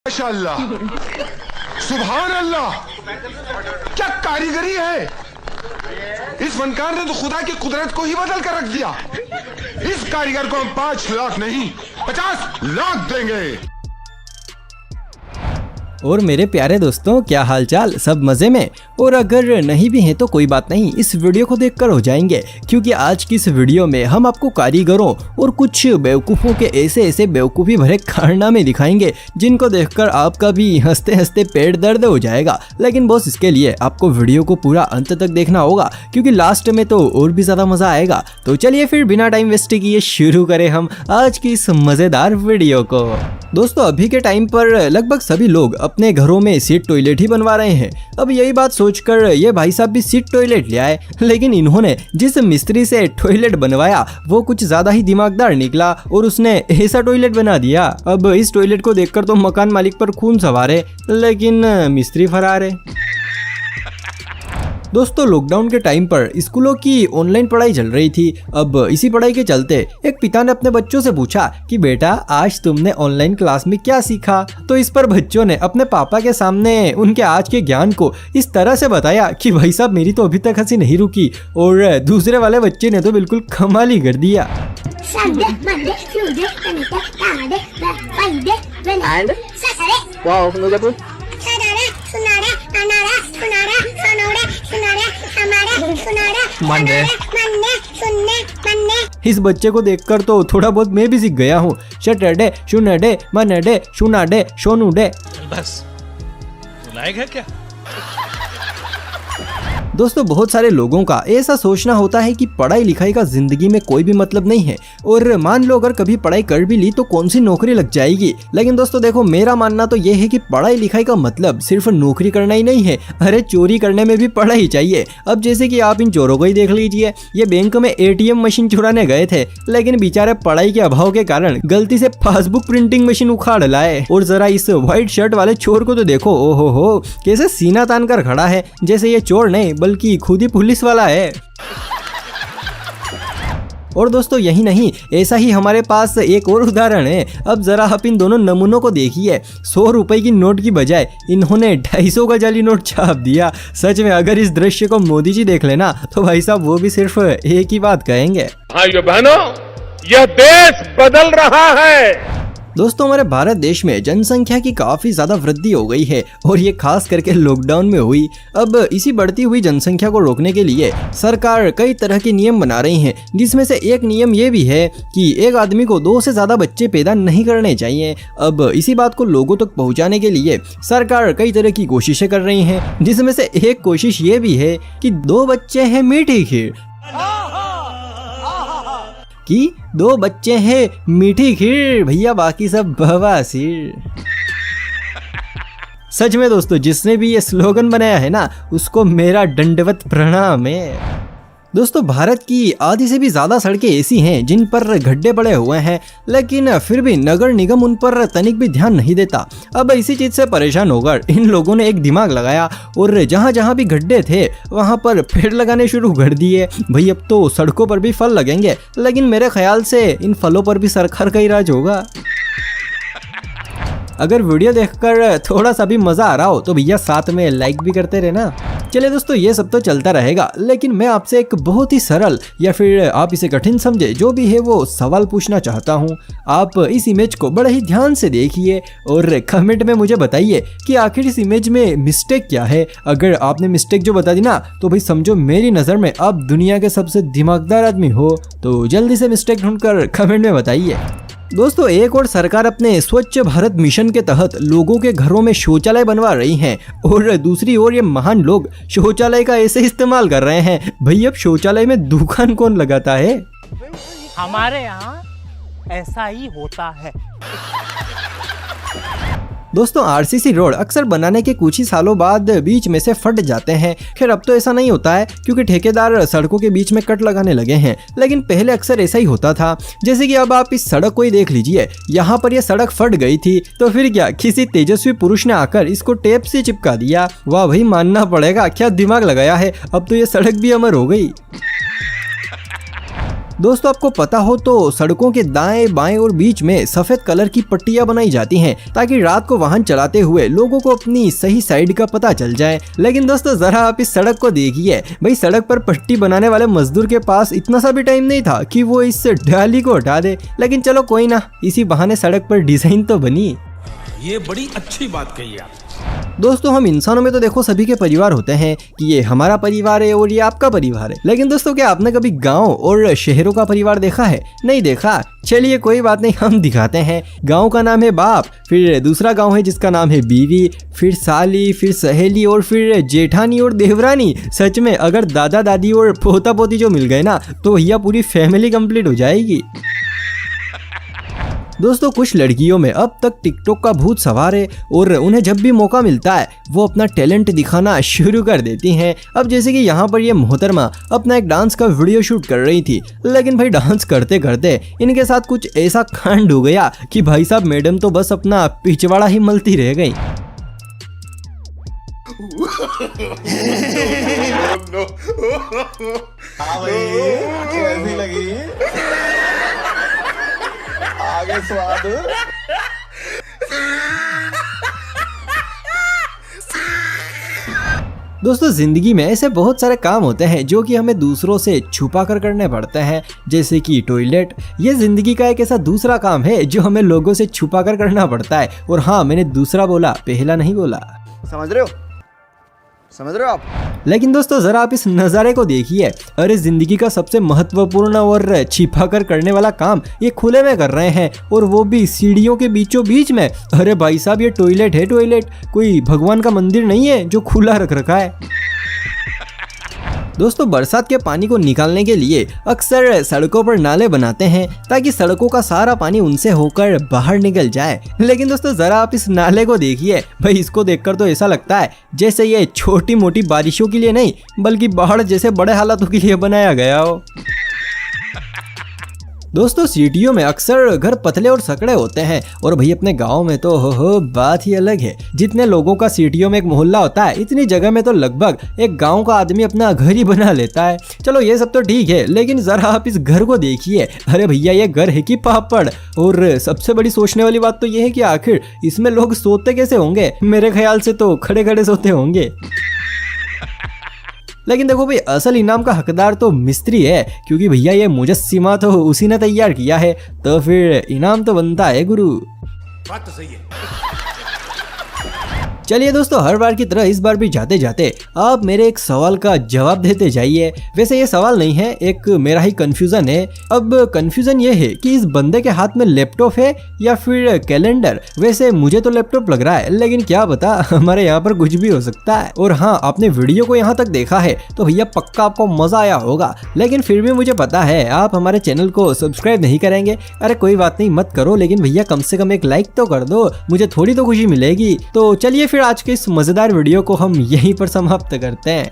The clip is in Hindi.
माशाअल्लाह, सुभान अल्लाह, क्या कारीगरी है। इस फनकार ने तो खुदा की कुदरत को ही बदल कर रख दिया। इस कारीगर को हम 5 लाख नहीं 50 लाख देंगे। और मेरे प्यारे दोस्तों, क्या हालचाल, सब मजे में। और अगर नहीं भी हैं तो कोई बात नहीं, इस वीडियो को देखकर हो जाएंगे, क्योंकि आज की इस वीडियो में हम आपको कारीगरों और कुछ बेवकूफ़ों के ऐसे बेवकूफ़ी भरे कारनामे दिखाएंगे जिनको देखकर आपका भी हंसते हंसते पेट दर्द हो जाएगा। लेकिन बॉस, इसके लिए आपको वीडियो को पूरा अंत तक देखना होगा, क्योंकि लास्ट में तो और भी ज़्यादा मज़ा आएगा। तो चलिए फिर बिना टाइम वेस्ट किए शुरू करें हम आज की इस मज़ेदार वीडियो को। दोस्तों, अभी के टाइम पर लगभग सभी लोग अपने घरों में सीट टॉयलेट ही बनवा रहे हैं। अब यही बात सोचकर ये भाई साहब भी सीट टॉयलेट ले आए, लेकिन इन्होंने जिस मिस्त्री से टॉयलेट बनवाया वो कुछ ज्यादा ही दिमागदार निकला और उसने ऐसा टॉयलेट बना दिया। अब इस टॉयलेट को देखकर तो मकान मालिक पर खून सवार है, लेकिन मिस्त्री फरार है। दोस्तों, लॉकडाउन के टाइम पर स्कूलों की ऑनलाइन पढ़ाई चल रही थी। अब इसी पढ़ाई के चलते एक पिता ने अपने बच्चों से पूछा कि बेटा, आज तुमने ऑनलाइन क्लास में क्या सीखा। तो इस पर बच्चों ने अपने पापा के सामने उनके आज के ज्ञान को इस तरह से बताया कि भाई साहब, मेरी तो अभी तक हंसी नहीं रुकी। और दूसरे वाले बच्चे ने तो बिल्कुल कमाल ही कर दिया। इस बच्चे को देखकर तो थोड़ा बहुत मैं भी सीख गया हूँ। शटरडे, शुनडे, मनडे, शुनाडे, शोनुडे। बस लायक है क्या? दोस्तों, बहुत सारे लोगों का ऐसा सोचना होता है कि पढ़ाई लिखाई का जिंदगी में कोई भी मतलब नहीं है, और मान लो अगर कभी पढ़ाई कर भी ली तो कौन सी नौकरी लग जाएगी। लेकिन दोस्तों देखो, मेरा मानना तो ये है कि पढ़ाई लिखाई का मतलब सिर्फ नौकरी करना ही नहीं है। अरे, चोरी करने में भी पढ़ाई चाहिए। अब जैसे कि आप इन चोरों को ही देख लीजिए, ये बैंक में ATM मशीन चुराने गए थे, लेकिन बेचारे पढ़ाई के अभाव के कारण गलती से पासबुक प्रिंटिंग मशीन उखाड़ लाए। और जरा इस व्हाइट शर्ट वाले चोर को तो देखो, ओहो हो, कैसे सीना तान कर खड़ा है, जैसे ये चोर नहीं बल्कि खुद ही पुलिस वाला है। और दोस्तों, यही नहीं, ऐसा ही हमारे पास एक और उदाहरण है। अब जरा आप इन दोनों नमूनों को देखिए। 100 रुपए की नोट की बजाय इन्होंने 250 का जाली नोट छाप दिया। सच में अगर इस दृश्य को मोदी जी देख लेना तो भाई साहब वो भी सिर्फ एक ही बात कहेंगे, भाइयों बहनों, यह देश बदल रहा है। दोस्तों, हमारे भारत देश में जनसंख्या की काफी ज्यादा वृद्धि हो गई है, और ये खास करके लॉकडाउन में हुई। अब इसी बढ़ती हुई जनसंख्या को रोकने के लिए सरकार कई तरह के नियम बना रही है, जिसमें से एक नियम ये भी है कि एक आदमी को 2 से ज्यादा बच्चे पैदा नहीं करने चाहिए। अब इसी बात को लोगों तक पहुंचाने के लिए सरकार कई तरह की कोशिशें कर रही है, जिसमें से एक कोशिश ये भी है कि 2 बच्चे हैं मीठी खीर, कि 2 बच्चे हैं मीठी खीर, भैया बाकी सब बवासीर। सच में दोस्तों, जिसने भी ये स्लोगन बनाया है ना, उसको मेरा दंडवत प्रणाम है। दोस्तों, भारत की आधी से भी ज्यादा सड़कें ऐसी हैं जिन पर गड्ढे पड़े हुए हैं, लेकिन फिर भी नगर निगम उन पर तनिक भी ध्यान नहीं देता। अब इसी चीज से परेशान होकर इन लोगों ने एक दिमाग लगाया, और जहां जहां भी गड्ढे थे वहां पर पेड़ लगाने शुरू कर दिए। भाई, अब तो सड़कों पर भी फल लगेंगे, लेकिन मेरे ख्याल से इन फलों पर भी सरकार का ही राज होगा। अगर वीडियो देखकर थोड़ा सा भी मजा आ रहा हो तो भैया साथ में लाइक भी करते रहना। चलिए दोस्तों, ये सब तो चलता रहेगा, लेकिन मैं आपसे एक बहुत ही सरल, या फिर आप इसे कठिन समझे, जो भी है वो सवाल पूछना चाहता हूँ। आप इस इमेज को बड़े ही ध्यान से देखिए और कमेंट में मुझे बताइए कि आखिर इस इमेज में मिस्टेक क्या है। अगर आपने मिस्टेक जो बता दी ना, तो भाई समझो मेरी नज़र में आप दुनिया के सबसे दिमागदार आदमी हो। तो जल्दी से मिस्टेक ढूंढकर कमेंट में बताइए। दोस्तों, एक और सरकार अपने स्वच्छ भारत मिशन के तहत लोगों के घरों में शौचालय बनवा रही हैं, और दूसरी ओर ये महान लोग शौचालय का ऐसे इस्तेमाल कर रहे हैं। भाई, अब शौचालय में दुकान कौन लगाता है? हमारे यहाँ ऐसा ही होता है। दोस्तों, RCC रोड अक्सर बनाने के कुछ ही सालों बाद बीच में से फट जाते हैं। खैर, अब तो ऐसा नहीं होता है, क्योंकि ठेकेदार सड़कों के बीच में कट लगाने लगे हैं, लेकिन पहले अक्सर ऐसा ही होता था। जैसे कि अब आप इस सड़क को ही देख लीजिए, यहाँ पर यह सड़क फट गई थी, तो फिर क्या, किसी तेजस्वी पुरुष ने आकर इसको टेप से चिपका दिया। वाह भाई, मानना पड़ेगा, क्या दिमाग लगाया है। अब तो ये सड़क भी अमर हो गई। दोस्तों आपको पता हो तो सड़कों के दाएं बाएं और बीच में सफेद कलर की पट्टियां बनाई जाती हैं ताकि रात को वाहन चलाते हुए लोगों को अपनी सही साइड का पता चल जाए। लेकिन दोस्तों जरा आप इस सड़क को देखिए, भाई सड़क पर पट्टी बनाने वाले मजदूर के पास इतना सा भी टाइम नहीं था कि वो इस डाली को हटा दे। लेकिन चलो कोई ना, इसी बहाने सड़क पर डिजाइन तो बनी। ये बड़ी अच्छी बात कही आप। दोस्तों हम इंसानों में तो देखो सभी के परिवार होते हैं कि ये हमारा परिवार है और ये आपका परिवार है। लेकिन दोस्तों क्या आपने कभी गांव और शहरों का परिवार देखा है? नहीं देखा? चलिए कोई बात नहीं, हम दिखाते हैं। गांव का नाम है बाप, फिर दूसरा गांव है जिसका नाम है बीवी, फिर साली, फिर सहेली और फिर जेठानी और देवरानी। सच में अगर दादा दादी और पोता पोती जो मिल गए ना तो भैया पूरी फैमिली कंप्लीट हो जाएगी। दोस्तों कुछ लड़कियों में अब तक टिकटॉक का भूत सवार है और उन्हें जब भी मौका मिलता है वो अपना टैलेंट दिखाना शुरू कर देती हैं। अब जैसे कि यहाँ पर ये मोहतरमा अपना एक डांस का वीडियो शूट कर रही थी, लेकिन भाई डांस करते करते इनके साथ कुछ ऐसा कांड हो गया कि भाई साहब मैडम तो बस अपना पिछवाड़ा ही मलती रह गई। कैसी लगी? आगे स्वाद। दोस्तों जिंदगी में ऐसे बहुत सारे काम होते हैं जो कि हमें दूसरों से छुपा कर करने पड़ते हैं, जैसे कि टॉयलेट। ये जिंदगी का एक ऐसा दूसरा काम है जो हमें लोगों से छुपा कर करना पड़ता है। और हाँ, मैंने दूसरा बोला, पहला नहीं बोला। समझ रहे हो? समझ रहे हो आप? लेकिन दोस्तों जरा आप इस नज़ारे को देखिए। अरे जिंदगी का सबसे महत्वपूर्ण और छिपा कर करने वाला काम ये खुले में कर रहे हैं, और वो भी सीढ़ियों के बीचों बीच में। अरे भाई साहब ये टॉयलेट है, टॉयलेट कोई भगवान का मंदिर नहीं है जो खुला रख रखा है। दोस्तों बरसात के पानी को निकालने के लिए अक्सर सड़कों पर नाले बनाते हैं ताकि सड़कों का सारा पानी उनसे होकर बाहर निकल जाए। लेकिन दोस्तों जरा आप इस नाले को देखिए, भाई इसको देखकर तो ऐसा लगता है जैसे ये छोटी मोटी बारिशों के लिए नहीं बल्कि बाढ़ जैसे बड़े हालातों के लिए बनाया गया हो। दोस्तों सिटियों में अक्सर घर पतले और सकड़े होते हैं, और भाई अपने गांव में तो हो बात ही अलग है। जितने लोगों का सिटियों में एक मोहल्ला होता है, इतनी जगह में तो लगभग एक गांव का आदमी अपना घर ही बना लेता है। चलो ये सब तो ठीक है, लेकिन जरा आप इस घर को देखिए। अरे भैया ये घर है कि पापड़? और सबसे बड़ी सोचने वाली बात तो ये है कि आखिर इसमें लोग सोते कैसे होंगे? मेरे ख्याल से तो खड़े खड़े सोते होंगे। लेकिन देखो भाई असल इनाम का हकदार तो मिस्त्री है, क्योंकि भैया ये मुजस्सिमा तो उसी ने तैयार किया है, तो फिर इनाम तो बनता है गुरु। बात तो सही है। चलिए दोस्तों हर बार की तरह इस बार भी जाते जाते आप मेरे एक सवाल का जवाब देते जाइए। वैसे ये सवाल नहीं है, एक मेरा ही कंफ्यूजन है। अब कंफ्यूजन ये है कि इस बंदे के हाथ में लैपटॉप है या फिर कैलेंडर। वैसे मुझे तो लैपटॉप लग रहा है, लेकिन क्या पता हमारे यहाँ पर कुछ भी हो सकता है। और हाँ, आपने वीडियो को यहाँ तक देखा है तो भैया पक्का आपको मजा आया होगा, लेकिन फिर भी मुझे पता है आप हमारे चैनल को सब्सक्राइब नहीं करेंगे। अरे कोई बात नहीं, मत करो, लेकिन भैया कम से कम एक लाइक तो कर दो, मुझे थोड़ी तो खुशी मिलेगी। तो चलिए फिर आज के इस मजेदार वीडियो को हम यहीं पर समाप्त करते हैं।